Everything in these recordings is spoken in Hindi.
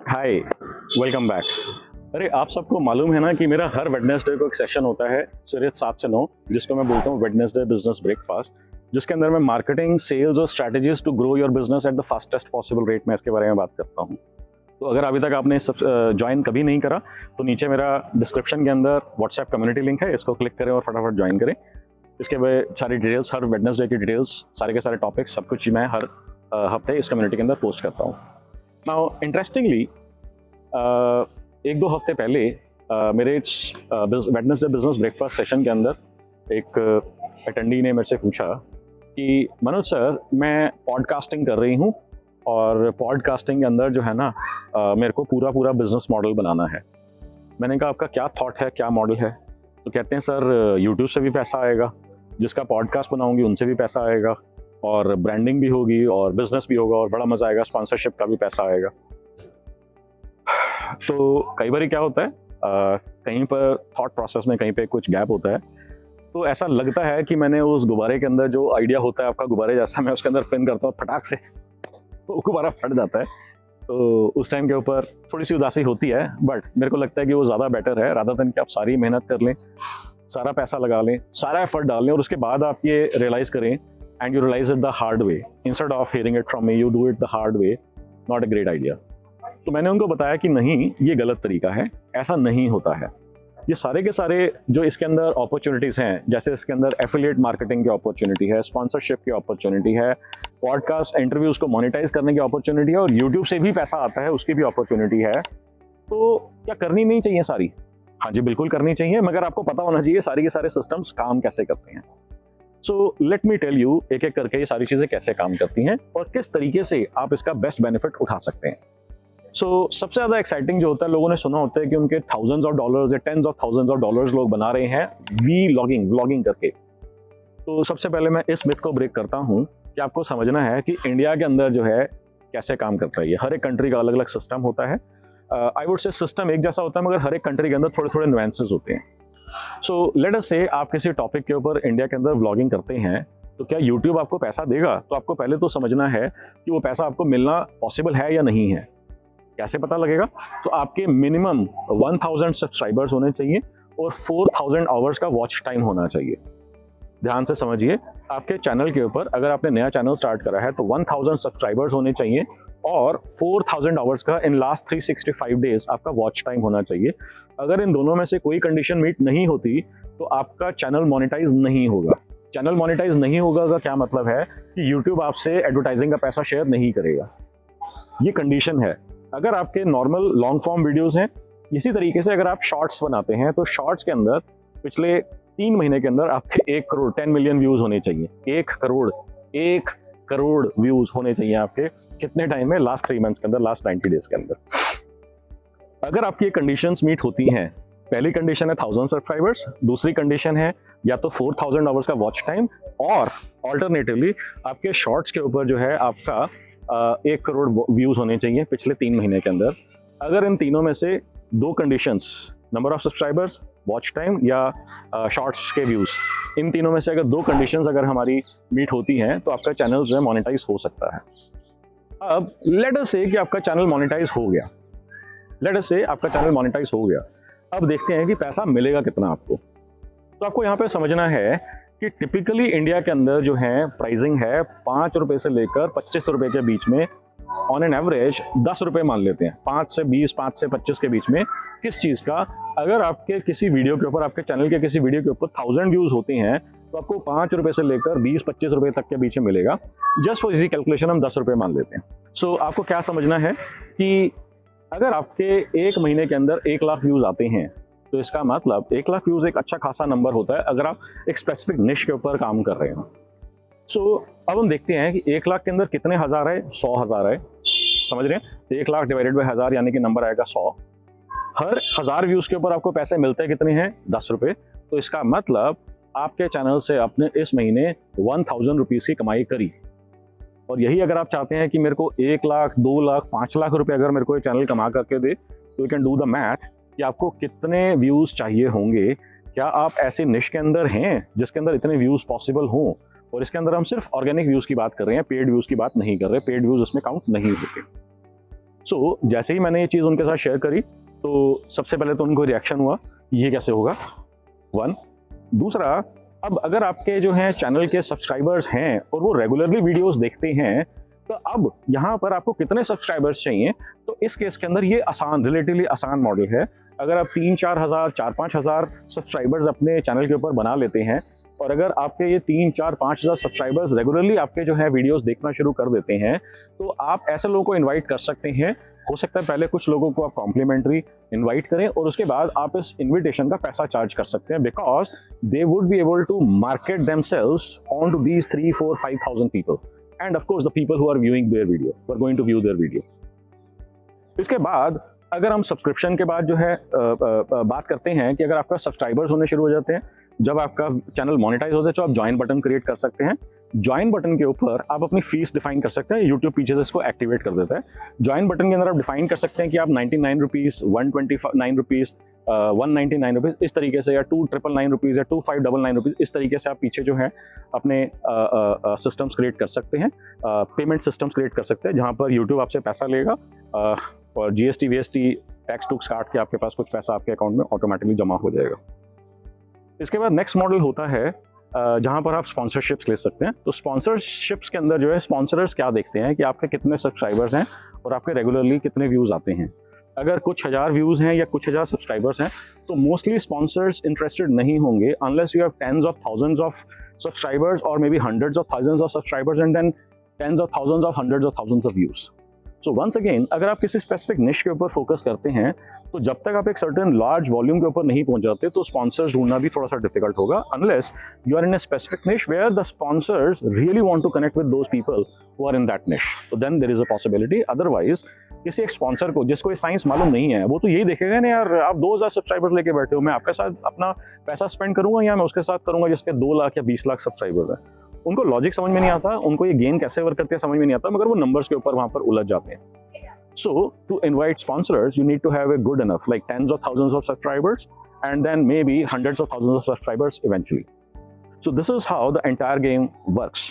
हाय, वेलकम बैक। अरे आप सबको मालूम है ना कि मेरा हर वेडनेसडे को एक सेशन होता है सुबह 7 से 9, जिसको मैं बोलता हूँ वेडनेसडे बिजनेस ब्रेकफास्ट, जिसके अंदर मैं मार्केटिंग, सेल्स और strategies to grow your business at the fastest possible rate में इसके बारे में बात करता हूँ। तो अगर अभी तक आपने सब ज्वाइन कभी नहीं करा तो नीचे मेरा डिस्क्रिप्शन के अंदर व्हाट्सएप कम्युनिटी लिंक है, इसको क्लिक करें और फटाफट ज्वाइन करें। इसके बाद सारी डिटेल्स, हर वेडनेसडे की डिटेल्स, सारे के सारे टॉपिक्स, सब कुछ मैं हर हफ्ते इस कम्युनिटी के अंदर पोस्ट करता हूँ। नाउ इंटरेस्टिंगली एक दो हफ्ते पहले मेरे वेडनेसडे बिजनेस ब्रेकफास्ट सेशन के अंदर एक अटेंडी ने मेरे से पूछा कि मनोज सर, मैं पॉडकास्टिंग कर रही हूँ और पॉडकास्टिंग के अंदर जो है ना मेरे को पूरा बिजनेस मॉडल बनाना है। मैंने कहा आपका क्या थॉट है, क्या मॉडल है? तो कहते हैं सर यूट्यूब से भी पैसा आएगा, जिसका पॉडकास्ट बनाऊंगी उनसे भी पैसा आएगा, और ब्रांडिंग भी होगी और बिजनेस भी होगा और बड़ा मजा आएगा, स्पॉन्सरशिप का भी पैसा आएगा। तो कई बार क्या होता है, कहीं पर थॉट प्रोसेस में कहीं पे कुछ गैप होता है, तो ऐसा लगता है कि मैंने उस गुब्बारे के अंदर जो आइडिया होता है आपका गुब्बारे जैसा, मैं उसके अंदर पिन करता हूँ, फटाक से वो गुब्बारा फट जाता है। तो उस टाइम के ऊपर थोड़ी सी उदासी होती है, बट मेरे को लगता है कि वो ज़्यादा बेटर है रादर देन कि आप सारी मेहनत कर लें, सारा पैसा लगा लें, सारा एफर्ट डाल लें और उसके बाद आप ये रियलाइज़ करें and you realise it the hard way instead of hearing it from me, you do it the hard way. Not a great idea. तो मैंने उनको बताया कि नहीं, ये गलत तरीका है, ऐसा नहीं होता है। ये सारे के सारे जो इसके अंदर अपॉर्चुनिटीज़ हैं, जैसे इसके अंदर एफिलिएट मार्केटिंग की अपॉर्चुनिटी है, स्पॉन्सरशिप की अपॉर्चुनिटी है, पॉडकास्ट इंटरव्यूज़ को मोनेटाइज करने की अपॉर्चुनिटी है और यूट्यूब से भी पैसा आता है उसकी भी अपॉर्चुनिटी है। तो क्या करनी नहीं चाहिए सारी? हाँ जी, बिल्कुल करनी चाहिए, मगर आपको पता होना चाहिए सारी के सारे सिस्टम्स काम कैसे करते हैं। So let me tell you, एक एक करके ये सारी चीज़ें कैसे काम करती हैं और किस तरीके से आप इसका बेस्ट बेनिफिट उठा सकते हैं। सबसे ज़्यादा एक्साइटिंग जो होता है, लोगों ने सुना होता है कि उनके थाउजेंड्स ऑफ डॉलर्स या tens of thousands of dollars लोग बना रहे हैं व्लॉगिंग करके। तो सबसे पहले मैं इस मिथ को ब्रेक करता हूँ कि आपको समझना है कि इंडिया के अंदर जो है कैसे काम करता है। ये हर एक कंट्री का अलग अलग सिस्टम होता है। आई वुड से सिस्टम एक जैसा होता है, मगर हर एक कंट्री के अंदर थोड़े थोड़े नुएंसेस होते हैं। सो लेट अस से आप किसी टॉपिक के ऊपर इंडिया के अंदर व्लॉगिंग करते हैं, तो क्या यूट्यूब आपको पैसा देगा? तो आपको पहले तो समझना है कि वो पैसा आपको मिलना पॉसिबल है या नहीं है। कैसे पता लगेगा? तो आपके मिनिमम 1000 सब्सक्राइबर्स होने चाहिए और 4000 आवर्स का वॉच टाइम होना चाहिए। ध्यान से समझिए, आपके चैनल के ऊपर अगर आपने नया चैनल स्टार्ट करा है तो 1000 सब्सक्राइबर्स होने चाहिए और 4000 आवर्स का इन लास्ट 365 डेज आपका वॉच टाइम होना चाहिए। अगर इन दोनों में से कोई कंडीशन मीट नहीं होती तो आपका चैनल मोनेटाइज नहीं होगा। चैनल मोनेटाइज नहीं होगा का क्या मतलब है कि यूट्यूब आपसे एडवर्टाइजिंग का पैसा शेयर नहीं करेगा। ये कंडीशन है। अगर आपके नॉर्मल लॉन्ग फॉर्म वीडियोस हैं, इसी तरीके से अगर आप शॉर्ट्स बनाते हैं तो शॉर्ट्स के अंदर पिछले 3 महीने के अंदर आपके 1 करोड़ 10 मिलियन व्यूज होने चाहिए। 1 करोड़ व्यूज होने चाहिए आपके कितने टाइम में? लास्ट 3 मंथ्स के अंदर, लास्ट 90 डेज के अंदर। अगर आपकी ये कंडीशंस मीट होती हैं, पहली कंडीशन है 1000 सब्सक्राइबर्स, दूसरी कंडीशन है या तो 4000 आवर्स का वॉच टाइम, और ऑल्टरनेटिवली आपके शॉर्ट्स के ऊपर जो है आपका 1 करोड़ व्यूज होने चाहिए पिछले 3 महीने के अंदर। अगर इन तीनों में से दो conditions, number of subscribers, watch time या शॉर्ट्स के व्यूज, इन तीनों में से अगर दो कंडीशंस अगर हमारी मीट होती हैं तो आपका चैनल जो है मोनेटाइज हो सकता है। अब लेट अस से कि आपका चैनल मोनेटाइज हो गया, अब देखते हैं कि पैसा मिलेगा कितना आपको। तो आपको यहाँ पे समझना है कि टिपिकली इंडिया के अंदर जो है प्राइसिंग है 5 रुपए से लेकर 25 रुपए के बीच में, ऑन एन एवरेज 10 रुपए मान लेते हैं, 5 से 20, 5 से 25 के बीच में। किस चीज़ का? अगर आपके किसी वीडियो के ऊपर, आपके चैनल के किसी वीडियो के ऊपर 1000 व्यूज होते हैं तो आपको 5 रुपए से लेकर 20-25 रुपए तक के बीच में मिलेगा। जस्ट फॉर इजी कैलकुलेशन हम 10 रुपए मान लेते हैं। आपको क्या समझना है कि अगर आपके 1 महीने के अंदर 1 लाख व्यूज आते हैं तो इसका मतलब 1 लाख व्यूज एक अच्छा खासा नंबर होता है अगर आप एक स्पेसिफिक निश के ऊपर काम कर रहे हो। अब हम देखते हैं कि 1 लाख के अंदर कितने हज़ार है? 100,000 है। समझ रहे हैं? 1 लाख डिवाइडेड बाय 1000 यानी कि नंबर आएगा 100। हर 1000 व्यूज के ऊपर आपको पैसे मिलते हैं कितने हैं? 10 रुपये। तो इसका मतलब आपके चैनल से आपने इस महीने 1000 रुपीज़ की कमाई करी। और यही अगर आप चाहते हैं कि मेरे को 1 लाख, 2 लाख, 5 लाख रुपए अगर मेरे को ये चैनल कमा करके दे, तो you can do the math कि आपको कितने व्यूज़ चाहिए होंगे। क्या आप ऐसे निश के अंदर हैं जिसके अंदर इतने व्यूज़ पॉसिबल हों? और इसके अंदर हम सिर्फ ऑर्गेनिक व्यूज़ की बात कर रहे हैं, पेड व्यूज़ की बात नहीं कर रहे। पेड व्यूज़ इसमें काउंट नहीं होते। सो जैसे ही मैंने ये चीज़ उनके साथ शेयर करी तो सबसे पहले तो उनको रिएक्शन हुआ ये कैसे होगा, वन। दूसरा, अब अगर आपके जो हैं चैनल के सब्सक्राइबर्स हैं और वो रेगुलरली वीडियोस देखते हैं, तो अब यहाँ पर आपको कितने सब्सक्राइबर्स चाहिए। तो इस केस के अंदर ये रिलेटिवली आसान मॉडल है। अगर आप 3-4 हज़ार 4-5 हज़ार सब्सक्राइबर्स अपने चैनल के ऊपर बना लेते हैं और अगर आपके ये 3-4-5 हज़ार सब्सक्राइबर्स रेगुलरली आपके जो है वीडियोस देखना शुरू कर देते हैं, तो आप ऐसे लोगों को इन्वाइट कर सकते हैं। हो सकता है पहले कुछ लोगों को आप कॉम्प्लीमेंट्री इन्वाइट करें और उसके बाद आप इस इन्विटेशन का पैसा चार्ज कर सकते हैं, because they would be able to market themselves on to these 3-4-5,000 people and of course the people who are viewing their video, who are going to view their video. इसके बाद अगर हम सब्सक्रिप्शन के बाद जो है बात करते हैं कि अगर आपका सब्सक्राइबर्स होने शुरू हो जाते हैं, जब आपका चैनल मोनेटाइज होता है तो आप ज्वाइन बटन क्रिएट कर सकते हैं। ज्वाइन बटन के ऊपर आप अपनी फीस डिफाइन कर सकते हैं, यूट्यूब पीछे से इसको एक्टिवेट कर देता है। ज्वाइन बटन के अंदर आप डिफाइन कर सकते हैं कि आप 99 रुपीज़, 129 रुपीज़, 199 रुपीज़ इस तरीके से, या 299 रुपीज़ या 2599 रुपीज़ इस तरीके से आप पीछे जो है अपने सिस्टम्स क्रिएट कर सकते हैं, पेमेंट सिस्टम्स क्रिएट कर सकते हैं, जहाँ पर यूट्यूब आपसे पैसा लेगा और GST VST टैक्स टूक्स काट के आपके पास कुछ पैसा आपके अकाउंट में ऑटोमेटिकली जमा हो जाएगा। इसके बाद नेक्स्ट मॉडल होता है जहाँ पर आप स्पॉन्सरशिप्स ले सकते हैं। तो स्पॉन्सरशिप्स के अंदर जो है स्पॉन्सर्स क्या देखते हैं कि आपके कितने सब्सक्राइबर्स हैं और आपके रेगुलरली कितने व्यूज़ आते हैं। अगर कुछ हज़ार व्यूज़ हैं या कुछ हज़ार सब्सक्राइबर्स हैं तो मोस्टली स्पॉन्सर्स इंटरेस्टेड नहीं होंगे unless you have tens of thousands of subscribers और maybe hundreds of thousands of subscribers and then tens of thousands of hundreds of thousands of views. So once again, अगर आप किसी स्पेसिफिक निश के ऊपर फोकस करते हैं तो जब तक आप एक सर्टेन लार्ज वॉल्यूम के ऊपर नहीं पहुंच जाते तो स्पॉन्सर्स ढूंढना भी थोड़ा सा डिफिकल्ट होगा, unless you are in a specific niche where the sponsors really want to connect with those people who are in that niche, तो then there is a possibility. Otherwise किसी एक स्पॉन्सर को जिसको ये साइंस मालूम नहीं है, वो तो यही देखेगा ना यार आप 2000 सब्सक्राइबर्स लेके बैठे हो, मैं आपके साथ अपना पैसा स्पेंड करूंगा या मैं उसके साथ करूंगा जिसके 2 लाख या 20 लाख सब्सक्राइबर्स है। उनको लॉजिक समझ में नहीं आता, उनको ये गेम कैसे वर्क करते हैं समझ में नहीं आता, मगर वो नंबर्स के ऊपर वहां पर उलझ जाते हैं। So to invite sponsors, you need to have a good enough, like tens of thousands of subscribers, and then maybe hundreds of thousands of subscribers eventually. So this is how the entire game works.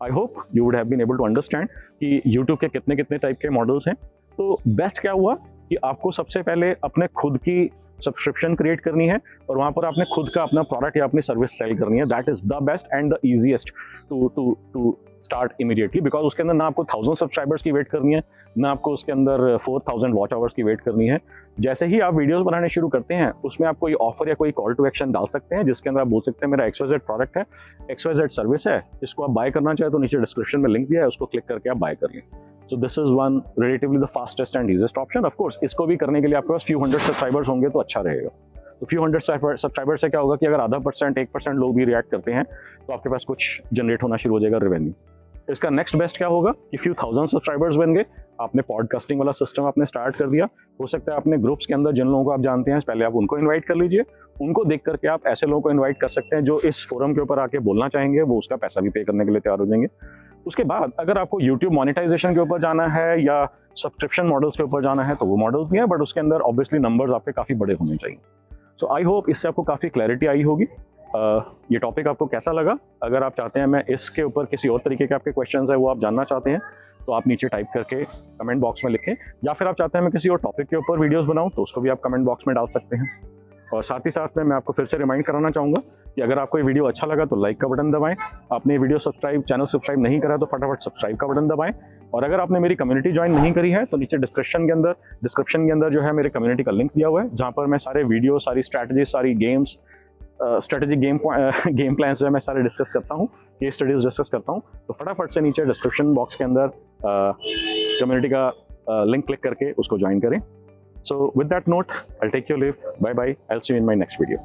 I hope you would have been able to understand कि YouTube के कितने टाइप के मॉडल्स हैं। तो बेस्ट क्या हुआ कि आपको सबसे पहले अपने खुद की सब्सक्रिप्शन क्रिएट करनी है और वहाँ पर आपने खुद का अपना प्रोडक्ट या अपनी सर्विस सेल करनी है। That is the best and the easiest to start immediately, because उसके अंदर ना आपको 1000 सब्सक्राइबर्स की वेट करनी है, ना आपको उसके अंदर 4000 वॉच आवर्स की वेट करनी है। जैसे ही आप वीडियोस बनाने शुरू करते हैं उसमें आप कोई ऑफर या कोई कॉल टू एक्शन डाल सकते हैं जिसके अंदर आप बोल सकते हैं मेरा XYZ प्रोडक्ट है, XYZ सर्विस है, इसको आप बाय करना चाहे तो नीचे डिस्क्रिप्शन में लिंक दिया है, उसको क्लिक करके आप बाय कर लें। So this is one relatively the fastest and easiest option. Of course, इसको भी करने के लिए आपके पास few hundred सब्सक्राइबर्स होंगे तो अच्छा रहेगा। तो few hundred सब्सक्राइबर से क्या होगा कि अगर आधा %, 1% लोग भी रिएक्ट करते हैं तो आपके पास कुछ जनरेट होना शुरू हो जाएगा रेवेन्यू। इसका नेक्स्ट बेस्ट क्या होगा कि few thousand सब्सक्राइबर्स बन गए, आपने पॉडकास्टिंग वाला सिस्टम आपने स्टार्ट कर दिया। हो सकता है अपने ग्रुप्स के अंदर जिन लोगों को आप जानते हैं पहले आप उनको इन्वाइट कर लीजिए, उनको देख करके आप ऐसे लोगों को इन्वाइट कर सकते हैं जो इस फोरम के ऊपर आके बोलना चाहेंगे, वो उसका पैसा भी पे करने के लिए तैयार हो जाएंगे। उसके बाद अगर आपको YouTube मोनेटाइजेशन के ऊपर जाना है या सब्सक्रिप्शन मॉडल्स के ऊपर जाना है तो वो मॉडल्स भी है, बट उसके अंदर ऑब्वियसली नंबर्स आपके काफ़ी बड़े होने चाहिए। सो आई होप इससे आपको काफ़ी क्लैरिटी आई होगी। ये टॉपिक आपको कैसा लगा? अगर आप चाहते हैं मैं इसके ऊपर किसी और तरीके के आपके क्वेश्चंस है वो आप जानना चाहते हैं तो आप नीचे टाइप करके कमेंट बॉक्स में लिखें, या फिर आप चाहते हैं मैं किसी और टॉपिक के ऊपर वीडियोज़ बनाऊँ तो उसको भी आप कमेंट बॉक्स में डाल सकते हैं। और साथ ही साथ में मैं आपको फिर से रिमाइंड कराना चाहूँगा कि अगर आपको ये वीडियो अच्छा लगा तो लाइक का बटन दबाएं, आपने वीडियो चैनल सब्सक्राइब नहीं करा तो फटाफट सब्सक्राइब का बटन दबाएं, और अगर आपने मेरी कम्युनिटी ज्वाइन नहीं करी है तो नीचे डिस्क्रिप्शन के अंदर जो है मेरे कम्युनिटी का लिंक दिया हुआ है, जहाँ पर मैं सारे वीडियो, सारी स्ट्रैटेजी, सारी गेम्स, स्ट्रेटेजिक गेम प्लान्स जो है मैं सारे डिस्कस करता हूँ, केस स्टडीज डिस्कस करता हूँ। तो फटाफट से नीचे डिस्क्रिप्शन बॉक्स के अंदर कम्युनिटी का लिंक क्लिक करके उसको ज्वाइन करें। So with that note, I'll take your leave. Bye bye. I'll see you in my next video.